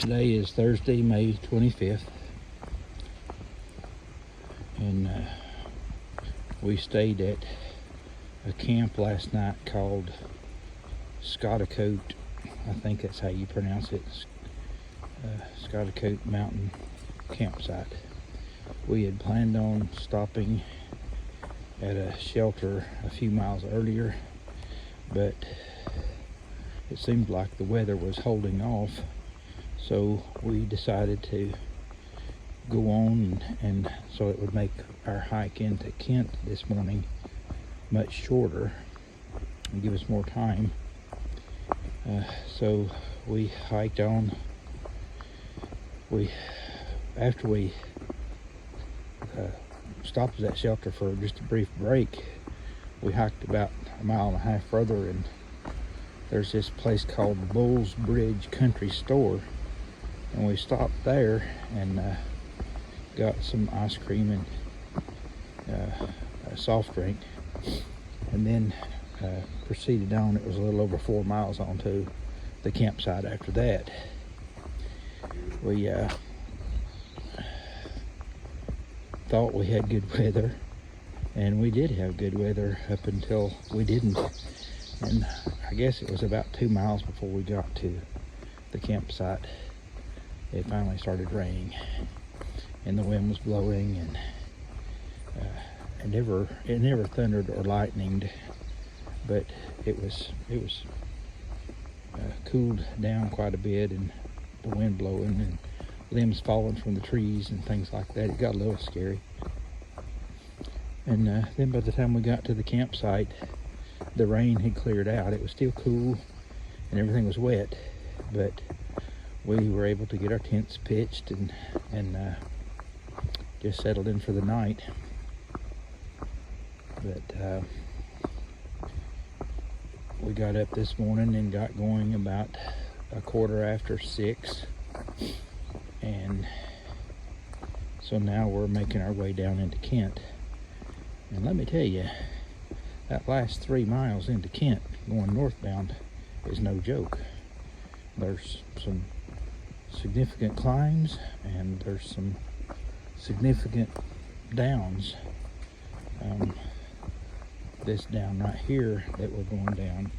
Today is Thursday, May 25th, and we stayed at a camp last night called Surefoot. I think that's how you pronounce it. Surefoot Mountain Campsite. We had planned on stopping at a shelter a few miles earlier, but it seemed like the weather was holding off, so we decided to go on, and so it would make our hike into Kent this morning much shorter and give us more time. So we hiked on. After we stopped at that shelter for just a brief break, we hiked about a mile and a half further, and there's this place called Bull's Bridge Country Store, and we stopped there and got some ice cream and a soft drink, and then proceeded on. It was a little over 4 miles on to the campsite after that. We thought we had good weather, and we did have good weather up until we didn't, and I guess it was about 2 miles before we got to the campsite. It finally started raining, and the wind was blowing, and it never thundered or lightninged, but it was cooled down quite a bit, and the wind blowing and limbs falling from the trees and things like that. It got a little scary. And then by the time we got to the campsite, the rain had cleared out. It was still cool and everything was wet, but we were able to get our tents pitched and just settled in for the night. But we got up this morning and got going about 6:15, and so now we're making our way down into Kent. And let me tell you, that last 3 miles into Kent going northbound is no joke. There's some significant climbs and there's some significant downs. This down right here that we're going down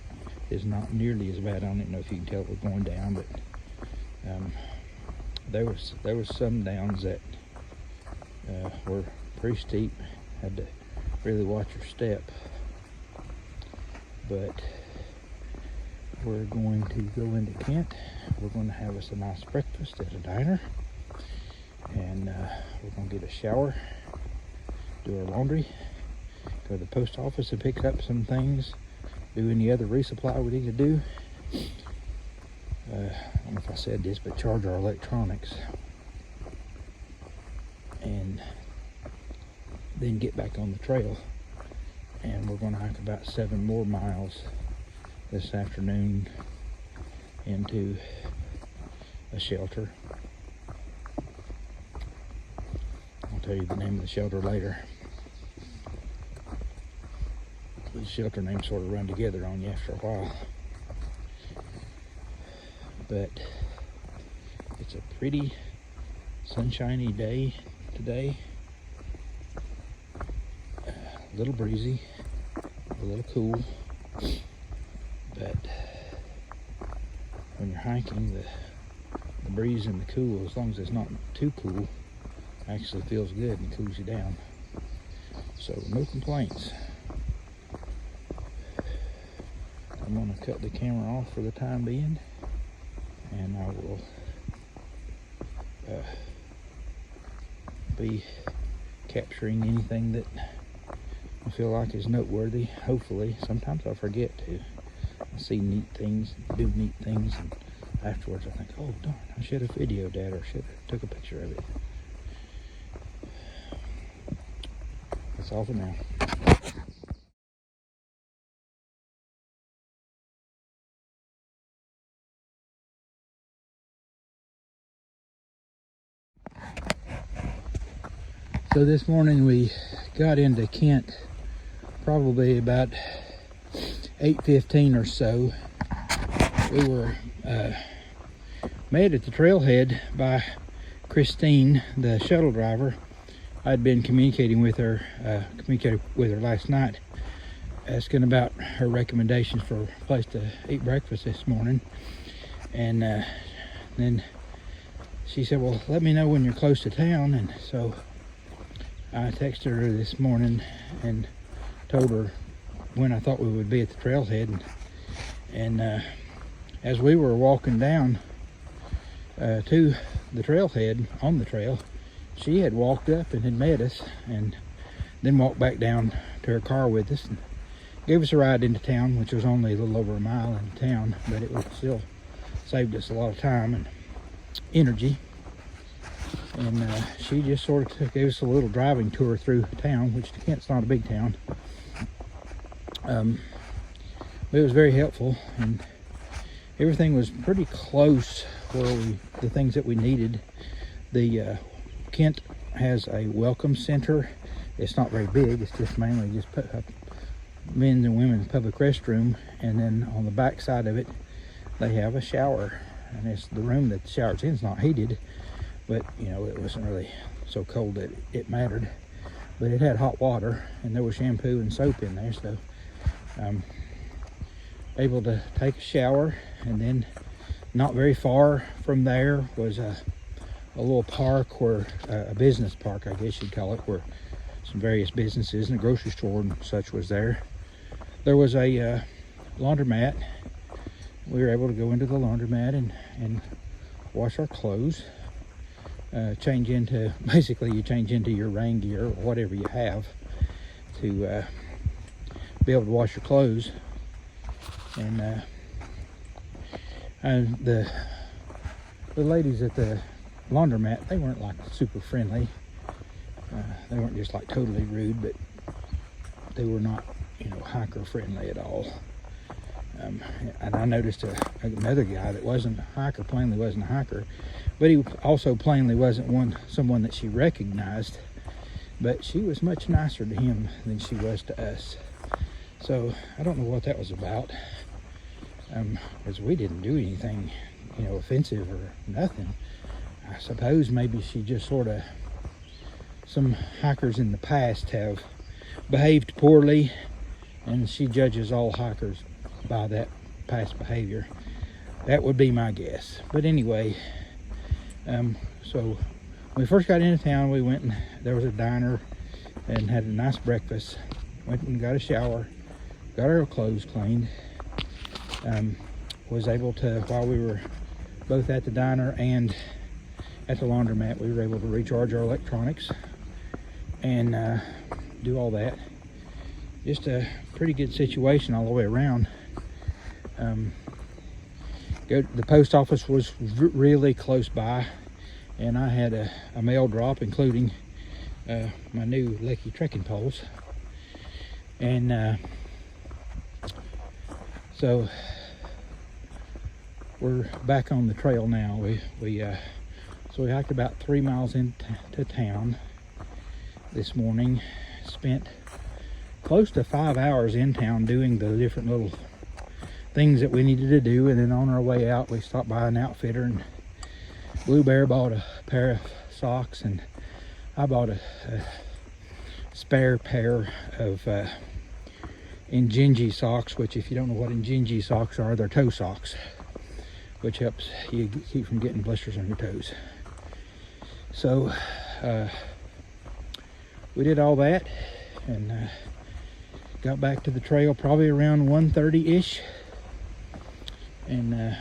is not nearly as bad. I don't even know if you can tell we're going down, but there was some downs that were pretty steep. Had to really watch your step. But we're going to go into Kent. We're going to have us a nice breakfast at a diner, and we're going to get a shower, do our laundry, go to the post office and pick up some things, do any other resupply we need to do. I don't know if I said this, but charge our electronics, and then get back on the trail. And we're going to hike about 7 more miles this afternoon into a shelter. I'll tell you the name of the shelter later. These shelter names sort of run together on you after a while. But it's a pretty sunshiny day today. A little breezy, a little cool, but when you're hiking, the breeze and the cool, as long as it's not too cool, actually feels good and cools you down. So no complaints. I'm going to cut the camera off for the time being, and I will be capturing anything that I feel like is noteworthy. Hopefully. Sometimes I forget to. I see neat things, do neat things, and afterwards I think, oh darn, I should have videoed that, or should have took a picture of it. That's all for now. So this morning we got into Kent probably about 8:15 or so. We were met at the trailhead by Christine, the shuttle driver. I'd been communicating with her last night, asking about her recommendations for a place to eat breakfast this morning. And then she said, well, let me know when you're close to town. And so I texted her this morning and told her when I thought we would be at the trailhead. And as we were walking down to the trailhead on the trail, she had walked up and had met us, and then walked back down to her car with us and gave us a ride into town, which was only a little over a mile into town, but it was still saved us a lot of time and energy. And she just sort of gave us a little driving tour through town, which Kent's not a big town. But it was very helpful, and everything was pretty close where the things that we needed. The Kent has a welcome center. It's not very big. It's just mainly just men's and women's public restroom, and then on the back side of it they have a shower, and it's the room that the shower's in is not heated, but you know, it wasn't really so cold that it mattered, but it had hot water and there was shampoo and soap in there, so able to take a shower. And then not very far from there was a little park, where a business park, I guess you'd call it, where some various businesses and a grocery store and such was there. There was a laundromat. We were able to go into the laundromat and wash our clothes, change into, basically you change into your rain gear or whatever you have to be able to wash your clothes. And the ladies at the laundromat, they weren't like super friendly. They weren't just like totally rude, but they were not, you know, hiker friendly at all. And I noticed another guy that wasn't a hiker, plainly wasn't a hiker, but he also plainly wasn't someone that she recognized, but she was much nicer to him than she was to us. So I don't know what that was about, because we didn't do anything, you know, offensive or nothing. I suppose maybe she just sort of, some hikers in the past have behaved poorly, and she judges all hikers by that past behavior. That would be my guess. But anyway, so when we first got into town, we went and there was a diner and had a nice breakfast. Went and got a shower, got our clothes cleaned. Was able to, while we were both at the diner and at the laundromat, we were able to recharge our electronics and do all that. Just a pretty good situation all the way around. The post office was really close by, and I had a mail drop, including my new Lecky trekking poles. And so we're back on the trail now. So we hiked about 3 miles into town this morning. Spent close to 5 hours in town doing the different little things that we needed to do, and then on our way out we stopped by an outfitter, and Blue Bear bought a pair of socks, and I bought a spare pair of Injinji socks, which, if you don't know what Injinji socks are, they're toe socks, which helps you keep from getting blisters on your toes. So we did all that and got back to the trail probably around 1:30-ish, and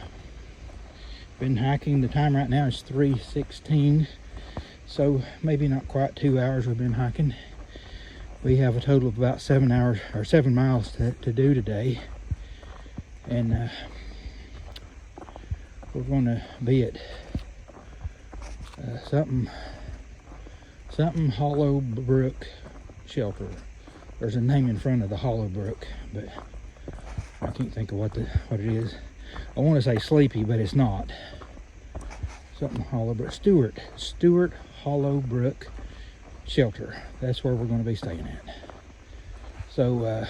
been hiking. The time right now is 3:16, so maybe not quite 2 hours we've been hiking. We have a total of about 7 hours or 7 miles to do today, and we're going to be at something Hollow Brook Shelter. There's a name in front of the Hollow Brook, but I can't think of what it is. I want to say Sleepy, but it's not. Something Hollow Brook. Stewart Hollow Brook Shelter. That's where we're going to be staying at. So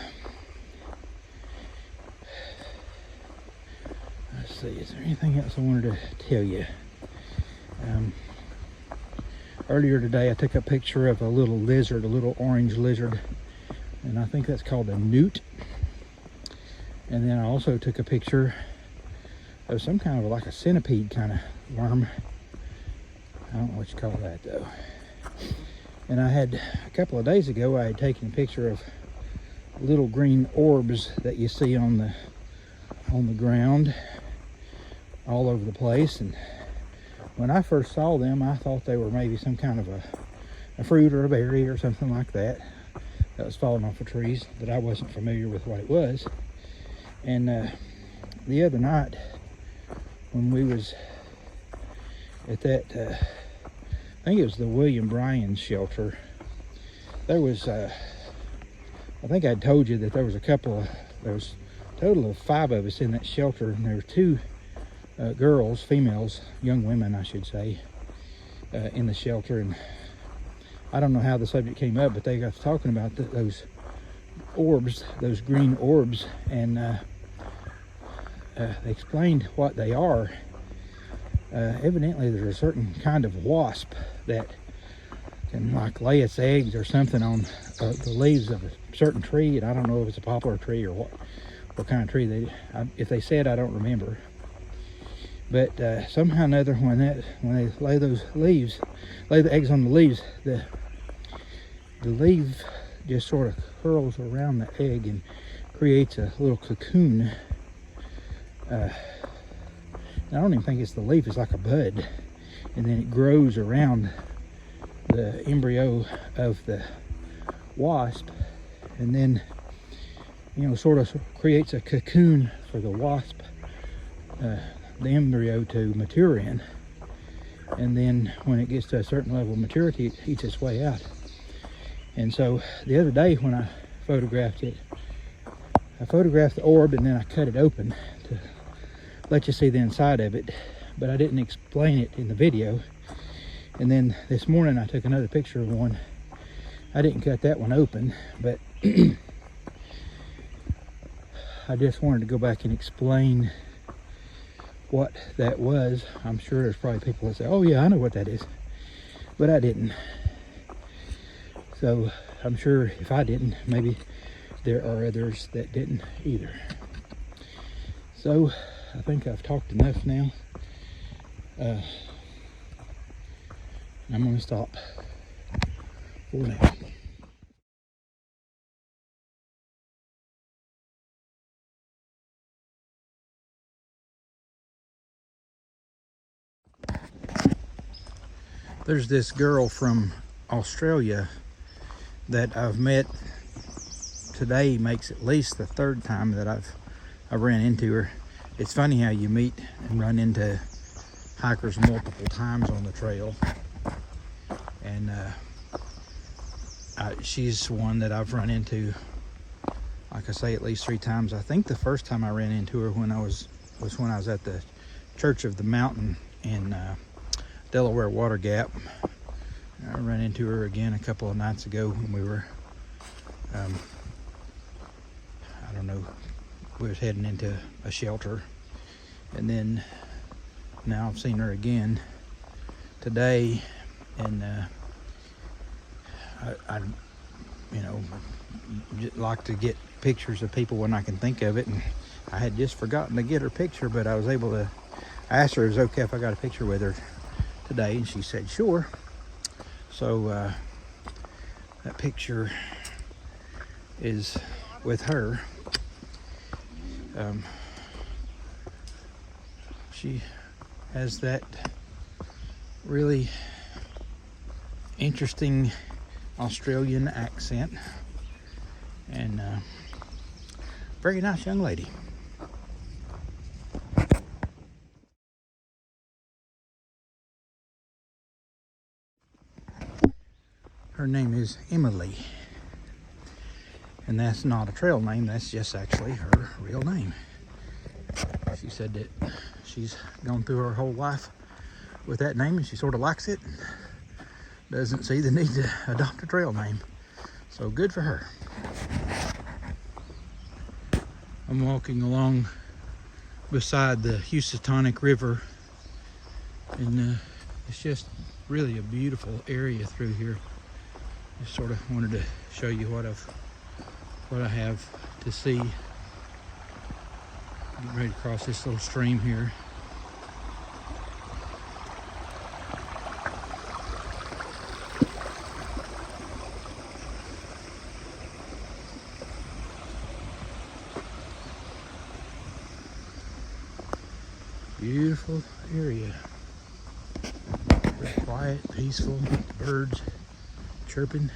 let's see, is there anything else I wanted to tell you? Earlier today I took a picture of a little lizard, a little orange lizard, and I think that's called a newt. And then I also took a picture of some kind of like a centipede kind of worm. I don't know what you call that though. And I had, a couple of days ago, I had taken a picture of little green orbs that you see on the ground all over the place. And when I first saw them, I thought they were maybe some kind of a fruit or a berry or something like that was falling off the trees, but I wasn't familiar with what it was. And the other night when we was at that I think it was the William Bryan shelter, there was I think I told you that there was there was a total of 5 of us in that shelter, and there were 2 girls, females, young women I should say, in the shelter. And I don't know how the subject came up, but they got to talking about those orbs, those green orbs, and they explained what they are. Evidently there's a certain kind of wasp that can like lay its eggs or something on the leaves of a certain tree, and I don't know if it's a poplar tree or what kind of tree if they said, I don't remember. But somehow or another, when they lay the eggs on the leaves, the leaf just sort of curls around the egg and creates a little cocoon. I don't even think it's the leaf, it's like a bud, and then it grows around the embryo of the wasp, and then sort of creates a cocoon for the wasp, the embryo to mature in. And then when it gets to a certain level of maturity, it eats its way out. And so the other day when I photographed it, I photographed the orb and then I cut it open to let you see the inside of it, but I didn't explain it in the video. And then this morning I took another picture of one. I didn't cut that one open, but I just wanted to go back and explain what that was. I'm sure there's probably people that say, oh yeah, I know what that is, but I didn't. So I'm sure if I didn't, maybe there are others that didn't either. So I think I've talked enough now. I'm going to stop for now. There's this girl from Australia that I've met. Today makes at least the 3rd time that I've ran into her. It's funny how you meet and run into hikers multiple times on the trail. And she's one that I've run into, like I say, at least 3 times. I think the first time I ran into her was when I was at the Church of the Mountain in Delaware Water Gap. I ran into her again a couple of nights ago when we were, I don't know, we was heading into a shelter. And then now I've seen her again today, and I like to get pictures of people when I can think of it, and I had just forgotten to get her picture, but I was able to. I asked her if it was okay if I got a picture with her today, and she said sure. So that picture is with her. She has that really interesting Australian accent, and very nice young lady. Her name is Emily, and that's not a trail name, that's just actually her real name. She said that she's gone through her whole life with that name and she sort of likes it. Doesn't see the need to adopt a trail name. So good for her. I'm walking along beside the Housatonic River, and it's just really a beautiful area through here. Just sort of wanted to show you what I have to see. Getting ready to cross this little stream here. Beautiful area. Very quiet, peaceful, birds chirping.